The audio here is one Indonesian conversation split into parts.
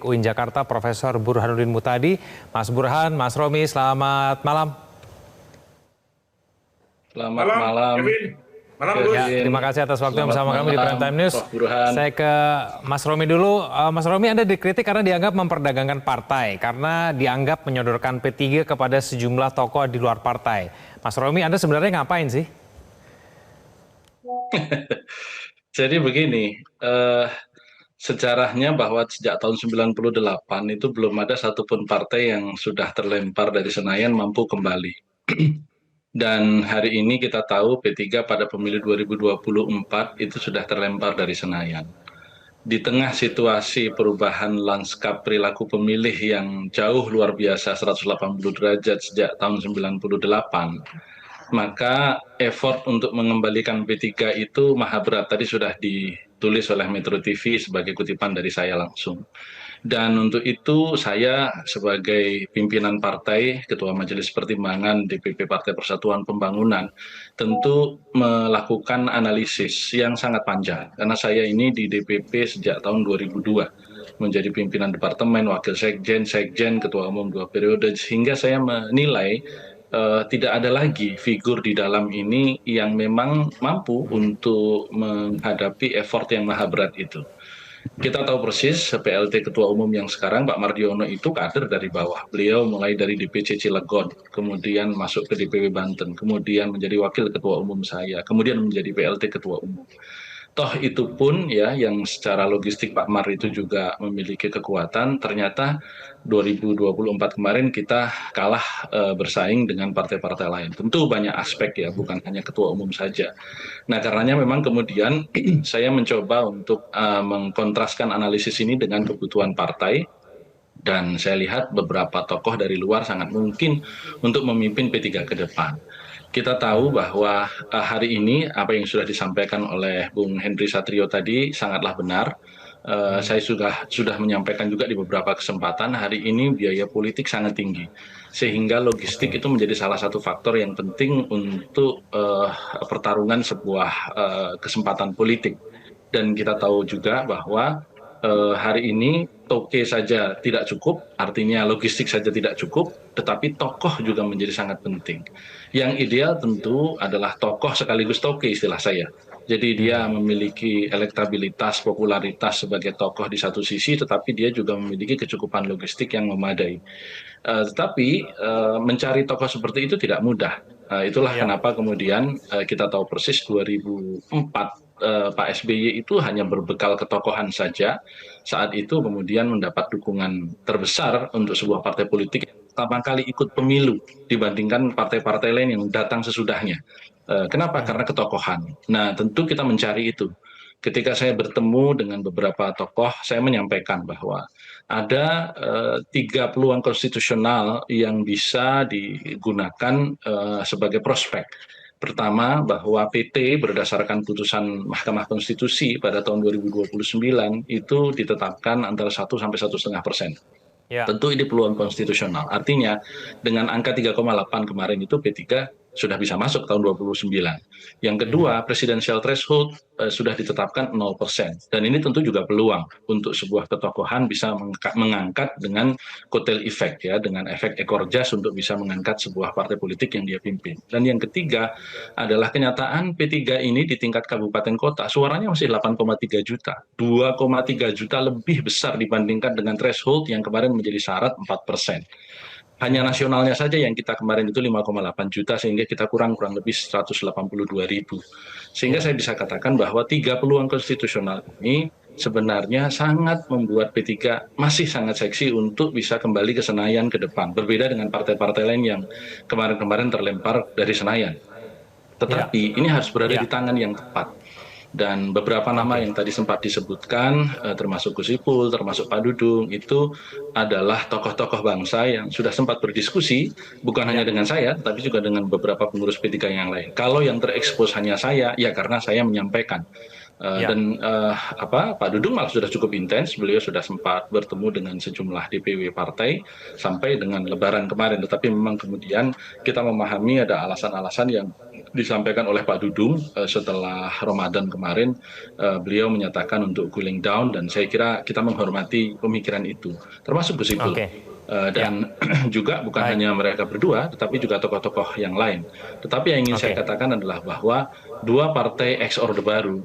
UIN Jakarta, Profesor Burhanuddin Muhtadi. Mas Burhan, Mas Romi, selamat malam. Selamat malam, Kevin. Malam, Gus. Ya, terima kasih atas waktu yang bersama kami di Prime Time News. Prof. Burhan. Saya ke Mas Romi dulu. Mas Romi, Anda dikritik karena dianggap memperdagangkan partai, karena dianggap menyodorkan P3 kepada sejumlah tokoh di luar partai. Mas Romi, Anda sebenarnya ngapain sih? Jadi begini, sejarahnya bahwa sejak tahun 98 itu belum ada satupun partai yang sudah terlempar dari Senayan mampu kembali. Dan hari ini kita tahu P3 pada pemilu 2024 itu sudah terlempar dari Senayan. Di tengah situasi perubahan lanskap perilaku pemilih yang jauh luar biasa 180 derajat sejak tahun 98, maka effort untuk mengembalikan P3 itu maha berat. Tadi sudah ditulis oleh Metro TV sebagai kutipan dari saya langsung. Dan untuk itu saya sebagai pimpinan partai, Ketua Majelis Pertimbangan DPP Partai Persatuan Pembangunan, tentu melakukan analisis yang sangat panjang. Karena saya ini di DPP sejak tahun 2002, menjadi pimpinan departemen, wakil sekjen, ketua umum 2 periode, sehingga saya menilai tidak ada lagi figur di dalam ini yang memang mampu untuk menghadapi effort yang maha berat itu. Kita tahu persis PLT Ketua Umum yang sekarang Pak Mardiono itu kader dari bawah. Beliau mulai dari DPC Cilegon, kemudian masuk ke DPW Banten, kemudian menjadi Wakil Ketua Umum saya, kemudian menjadi PLT Ketua Umum. Toh itu pun ya yang secara logistik Pak Mar itu juga memiliki kekuatan, ternyata 2024 kemarin kita kalah bersaing dengan partai-partai lain. Tentu banyak aspek ya, bukan hanya ketua umum saja. Nah karenanya memang kemudian saya mencoba untuk mengkontraskan analisis ini dengan kebutuhan partai. Dan saya lihat beberapa tokoh dari luar sangat mungkin untuk memimpin P3 ke depan. Kita tahu bahwa hari ini apa yang sudah disampaikan oleh Bung Henry Satrio tadi sangatlah benar. Saya sudah menyampaikan juga di beberapa kesempatan, hari ini biaya politik sangat tinggi. Sehingga logistik itu menjadi salah satu faktor yang penting untuk pertarungan sebuah kesempatan politik. Dan kita tahu juga bahwa hari ini toke saja tidak cukup, artinya logistik saja tidak cukup, tetapi tokoh juga menjadi sangat penting. Yang ideal tentu adalah tokoh sekaligus toke istilah saya. Jadi dia memiliki elektabilitas, popularitas sebagai tokoh di satu sisi, tetapi dia juga memiliki kecukupan logistik yang memadai. Tetapi mencari tokoh seperti itu tidak mudah. Itulah kenapa kemudian kita tahu persis 2004 Pak SBY itu hanya berbekal ketokohan saja, saat itu kemudian mendapat dukungan terbesar untuk sebuah partai politik yang pertama kali ikut pemilu dibandingkan partai-partai lain yang datang sesudahnya. Kenapa? Karena ketokohan. Nah tentu kita mencari itu. Ketika saya bertemu dengan beberapa tokoh, saya menyampaikan bahwa ada 3 peluang konstitusional yang bisa digunakan sebagai prospek. Pertama, bahwa PT berdasarkan putusan Mahkamah Konstitusi pada tahun 2029 itu ditetapkan antara 1 sampai 1,5%. Tentu ini peluang konstitusional. Artinya dengan angka 3,8 kemarin itu P3 sudah bisa masuk tahun 29. Yang kedua, presidensial threshold sudah ditetapkan 0%. Dan ini tentu juga peluang untuk sebuah ketokohan bisa mengangkat dengan kotel efek ya, dengan efek ekor jas untuk bisa mengangkat sebuah partai politik yang dia pimpin. Dan yang ketiga adalah kenyataan P3 ini di tingkat kabupaten kota suaranya masih 8,3 juta. 2,3 juta lebih besar dibandingkan dengan threshold yang kemarin menjadi syarat 4%. Hanya nasionalnya saja yang kita kemarin itu 5,8 juta, sehingga kita kurang lebih 182.000. Sehingga saya bisa katakan bahwa 3 peluang konstitusional ini sebenarnya sangat membuat P3 masih sangat seksi untuk bisa kembali ke Senayan ke depan. Berbeda dengan partai-partai lain yang kemarin-kemarin terlempar dari Senayan. Tetapi ini harus berada di tangan yang tepat. Dan beberapa nama yang tadi sempat disebutkan, termasuk Gus Ipul, termasuk Pak Dudung, itu adalah tokoh-tokoh bangsa yang sudah sempat berdiskusi, bukan hanya dengan saya, tapi juga dengan beberapa pengurus P3 yang lain. Kalau yang terekspos hanya saya, ya karena saya menyampaikan. Dan Pak Dudung malah sudah cukup intens, beliau sudah sempat bertemu dengan sejumlah DPW partai sampai dengan Lebaran kemarin, tetapi memang kemudian kita memahami ada alasan-alasan yang disampaikan oleh Pak Dudung setelah Ramadan kemarin, beliau menyatakan untuk cooling down, dan saya kira kita menghormati pemikiran itu, termasuk Gus Ipul. Oke, ya, Dan juga bukan baik. hanya mereka berdua, tetapi juga tokoh-tokoh yang lain. Tetapi yang ingin saya Oke, katakan adalah bahwa dua partai ex Orde Baru,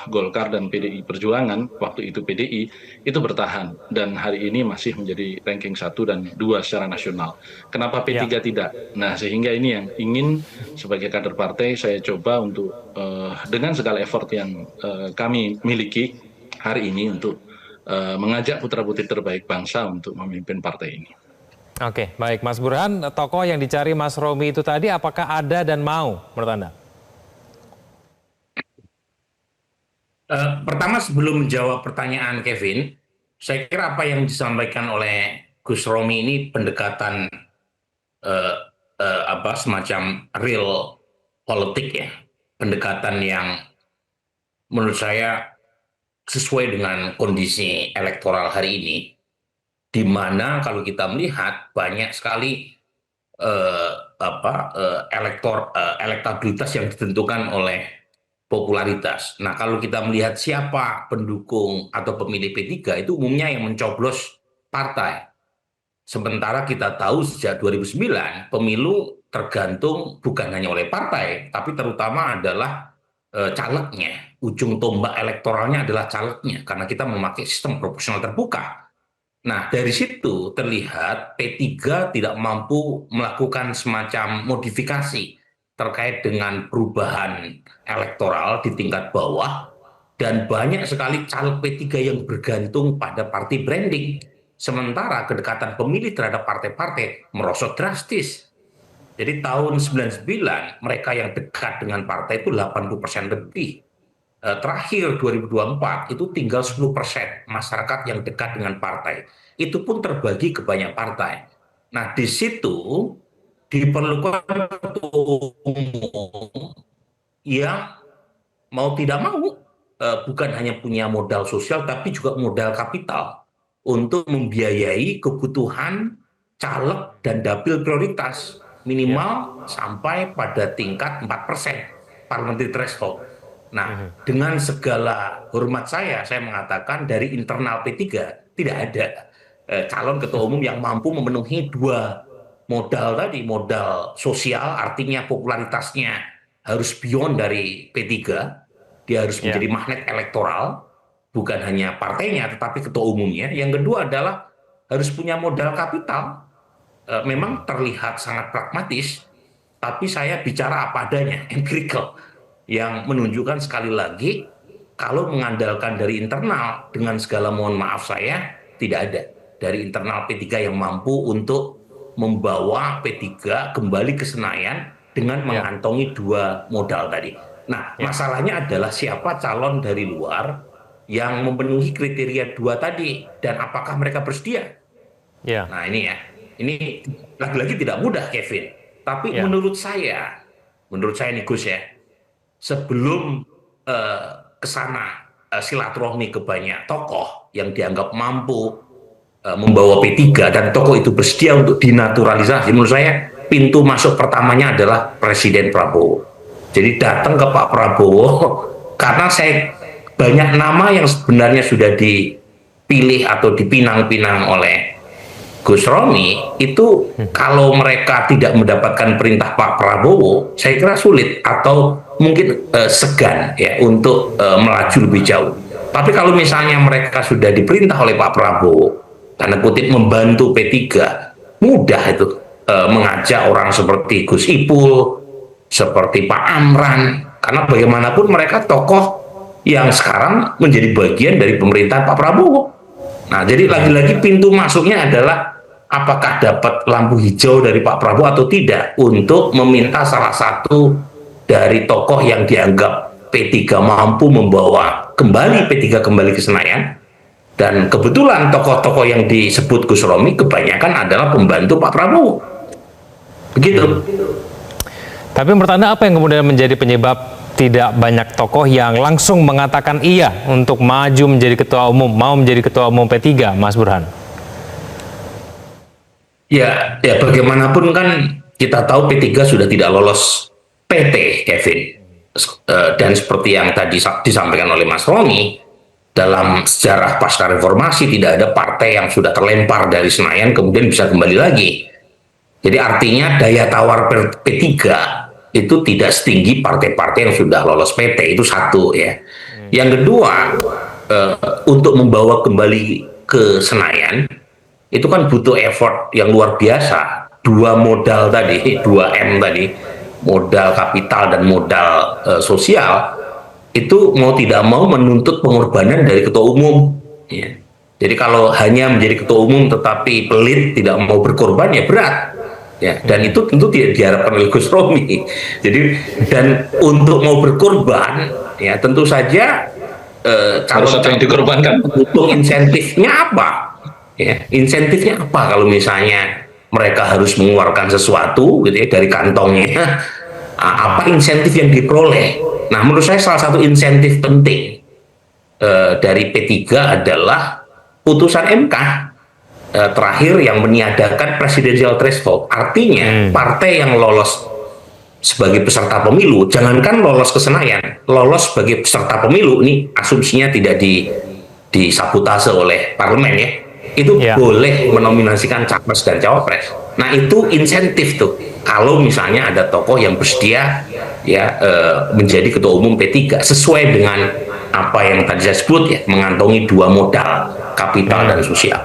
Golkar dan PDI Perjuangan, waktu itu PDI, itu bertahan. Dan hari ini masih menjadi ranking 1 dan 2 secara nasional. Kenapa ya. P3 tidak? Nah, sehingga ini yang ingin sebagai kader partai saya coba untuk dengan segala effort yang kami miliki hari ini untuk mengajak putra-putri terbaik bangsa untuk memimpin partai ini. Oke, baik Mas Burhan, tokoh yang dicari Mas Romi itu tadi apakah ada dan mau menurut Anda? Pertama sebelum menjawab pertanyaan Kevin, saya kira apa yang disampaikan oleh Gus Romi ini pendekatan eh, apa semacam real politik ya, pendekatan yang menurut saya sesuai dengan kondisi elektoral hari ini, di mana kalau kita melihat banyak sekali elektabilitas yang ditentukan oleh popularitas. Nah, kalau kita melihat siapa pendukung atau pemilih P3 itu umumnya yang mencoblos partai. Sementara kita tahu sejak 2009 pemilu tergantung bukan hanya oleh partai, tapi terutama adalah calegnya. Ujung tombak elektoralnya adalah calegnya karena kita memakai sistem proporsional terbuka. Nah, dari situ terlihat P3 tidak mampu melakukan semacam modifikasi terkait dengan perubahan elektoral di tingkat bawah, dan banyak sekali caleg P3 yang bergantung pada party branding. Sementara kedekatan pemilih terhadap partai-partai merosot drastis. Jadi tahun 99 mereka yang dekat dengan partai itu 80% lebih. Terakhir 2024 itu tinggal 10% masyarakat yang dekat dengan partai. Itu pun terbagi ke banyak partai. Nah, di situ diperlukan ketua umum yang mau tidak mau bukan hanya punya modal sosial tapi juga modal kapital untuk membiayai kebutuhan caleg dan dapil prioritas Ya. minimal sampai pada tingkat 4% parliamentary threshold. Nah, dengan segala hormat saya mengatakan dari internal P3 tidak ada calon ketua umum yang mampu memenuhi dua modal tadi, modal sosial artinya popularitasnya harus beyond dari P3, dia harus Ya. menjadi magnet elektoral, bukan hanya partainya tetapi ketua umumnya. Yang kedua adalah harus punya modal kapital. Memang terlihat sangat pragmatis, tapi saya bicara apa adanya, empirical, yang menunjukkan sekali lagi kalau mengandalkan dari internal dengan segala mohon maaf saya tidak ada dari internal P3 yang mampu untuk membawa P3 kembali ke Senayan dengan Ya. mengantongi dua modal tadi. Nah, Ya. masalahnya adalah siapa calon dari luar yang memenuhi kriteria dua tadi dan apakah mereka bersedia. Ya. Nah, ini ya, ini lagi-lagi tidak mudah, Kevin. Tapi Ya. menurut saya nih Gus ya, sebelum eh, ke sana silaturahmi ke banyak tokoh yang dianggap mampu membawa P3 dan tokoh itu bersedia untuk dinaturalisasi, menurut saya pintu masuk pertamanya adalah Presiden Prabowo. Jadi datang ke Pak Prabowo karena saya banyak nama yang sebenarnya sudah dipilih atau dipinang-pinang oleh Gus Romi itu kalau mereka tidak mendapatkan perintah Pak Prabowo, saya kira sulit atau mungkin segan ya untuk melaju lebih jauh. Tapi kalau misalnya mereka sudah diperintah oleh Pak Prabowo, tanda kutip membantu P3, mudah itu mengajak orang seperti Gus Ipul, seperti Pak Amran, karena bagaimanapun mereka tokoh yang sekarang menjadi bagian dari pemerintahan Pak Prabowo. Nah, jadi lagi-lagi pintu masuknya adalah apakah dapat lampu hijau dari Pak Prabowo atau tidak untuk meminta salah satu dari tokoh yang dianggap P3 mampu membawa kembali P3 kembali ke Senayan. Dan kebetulan tokoh-tokoh yang disebut Gus Romi kebanyakan adalah pembantu Pak Prabowo. Begitu. Tapi menurut Anda apa yang kemudian menjadi penyebab tidak banyak tokoh yang langsung mengatakan iya untuk maju menjadi ketua umum, mau menjadi ketua umum P3, Mas Burhan? Ya bagaimanapun kan kita tahu P3 sudah tidak lolos PT, Kevin. Dan seperti yang tadi disampaikan oleh Mas Romi, dalam sejarah pasca reformasi tidak ada partai yang sudah terlempar dari Senayan kemudian bisa kembali lagi. Jadi artinya daya tawar P3 itu tidak setinggi partai-partai yang sudah lolos PT, itu satu ya. Yang kedua, untuk membawa kembali ke Senayan itu kan butuh effort yang luar biasa. Dua modal tadi, 2M tadi, modal kapital dan modal sosial, itu mau tidak mau menuntut pengorbanan dari ketua umum. Ya. Jadi kalau hanya menjadi ketua umum tetapi pelit, tidak mau berkorban, ya berat. Ya, dan itu tentu tidak diharapkan oleh Gus Romi. Jadi, dan untuk mau berkorban, ya tentu saja harus ada yang dikorbankan. Butuh insentifnya apa? Ya, insentifnya apa kalau misalnya mereka harus mengeluarkan sesuatu gitu ya dari kantongnya, apa insentif yang diperoleh? Nah, menurut saya salah satu insentif penting dari P3 adalah putusan MK terakhir yang meniadakan presidensial threshold. Artinya partai yang lolos sebagai peserta pemilu, jangankan lolos ke Senayan, lolos sebagai peserta pemilu, ini asumsinya tidak disabotase oleh parlemen ya, itu boleh menominasikan capres dan cawapres. Nah, itu insentif tuh kalau misalnya ada tokoh yang bersedia ya menjadi ketua umum P3 sesuai dengan apa yang tadi saya sebut ya, mengantongi dua modal, kapital dan sosial.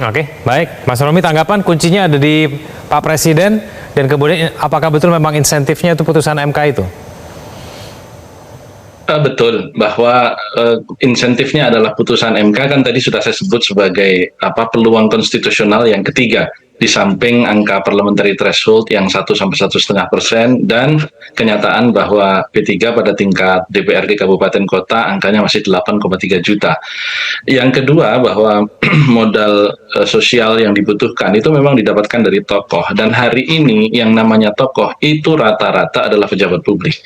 Oke, baik. Mas Romi, tanggapan kuncinya ada di Pak Presiden, dan kemudian apakah betul memang insentifnya itu putusan MK itu? Betul, bahwa insentifnya adalah putusan MK kan tadi sudah saya sebut sebagai peluang konstitusional yang ketiga, di samping angka parliamentary threshold yang 1 sampai 1,5% dan kenyataan bahwa P3 pada tingkat DPRD Kabupaten Kota angkanya masih 8,3 juta. Yang kedua, bahwa modal sosial yang dibutuhkan itu memang didapatkan dari tokoh, dan hari ini yang namanya tokoh itu rata-rata adalah pejabat publik.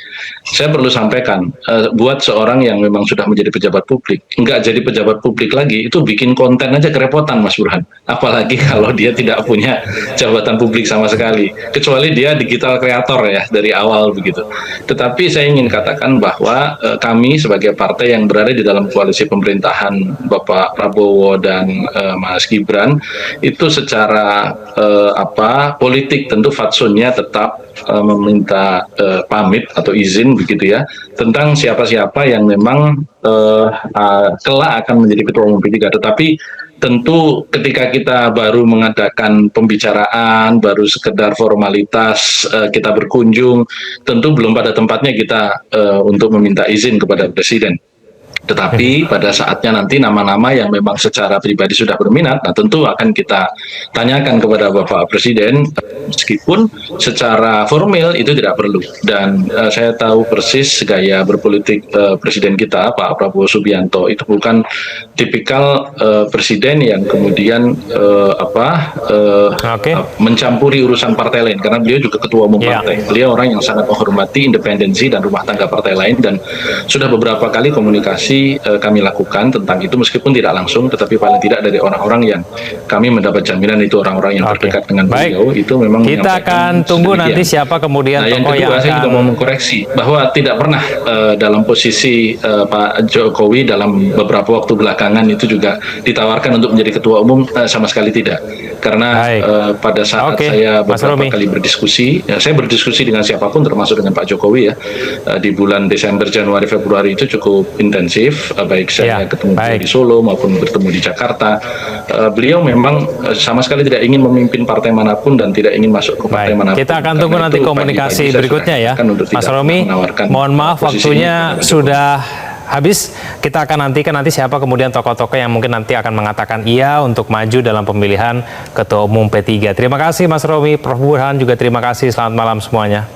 Saya perlu sampaikan, buat seorang yang memang sudah menjadi pejabat publik, nggak jadi pejabat publik lagi, itu bikin konten aja kerepotan, Mas Burhan. Apalagi kalau dia tidak punya jabatan publik sama sekali, kecuali dia digital kreator ya dari awal begitu. Tetapi saya ingin katakan bahwa kami sebagai partai yang berada di dalam koalisi pemerintahan Bapak Prabowo dan Mas Gibran itu secara politik tentu fatsunnya tetap meminta pamit atau izin begitu ya tentang siapa-siapa yang memang kelak akan menjadi ketua umum P3. Tetapi tentu ketika kita baru mengadakan pembicaraan, baru sekedar formalitas kita berkunjung, tentu belum pada tempatnya kita untuk meminta izin kepada Presiden. Tetapi pada saatnya nanti nama-nama yang memang secara pribadi sudah berminat, nah tentu akan kita tanyakan kepada Bapak Presiden, meskipun secara formal itu tidak perlu. Dan saya tahu persis gaya berpolitik Presiden kita, Pak Prabowo Subianto, itu bukan tipikal Presiden yang kemudian mencampuri urusan partai lain, karena beliau juga ketua umum partai. Beliau orang yang sangat menghormati independensi dan rumah tangga partai lain, dan sudah beberapa kali komunikasi kami lakukan tentang itu meskipun tidak langsung, tetapi paling tidak dari orang-orang yang kami mendapat jaminan itu orang-orang yang terdekat dengan beliau, itu memang kita akan tunggu nanti siapa kemudian yang kedua, saya juga mau mengkoreksi bahwa tidak pernah dalam posisi Pak Jokowi dalam beberapa waktu belakangan itu juga ditawarkan untuk menjadi ketua umum, sama sekali tidak. Karena pada saat saya beberapa kali berdiskusi, saya berdiskusi dengan siapapun termasuk dengan Pak Jokowi ya, di bulan Desember, Januari, Februari itu cukup intensif, baik saya ketemu di Solo maupun bertemu di Jakarta. Beliau memang sama sekali tidak ingin memimpin partai manapun dan tidak ingin masuk ke partai manapun. Kita akan tunggu nanti komunikasi berikutnya ya, Mas Romi. Mohon maaf waktunya sudah habis. Kita akan nantikan nanti siapa kemudian tokoh-tokoh yang mungkin nanti akan mengatakan iya untuk maju dalam pemilihan ketua umum P3. Terima kasih Mas Romi, Prof. Burhan juga terima kasih. Selamat malam semuanya.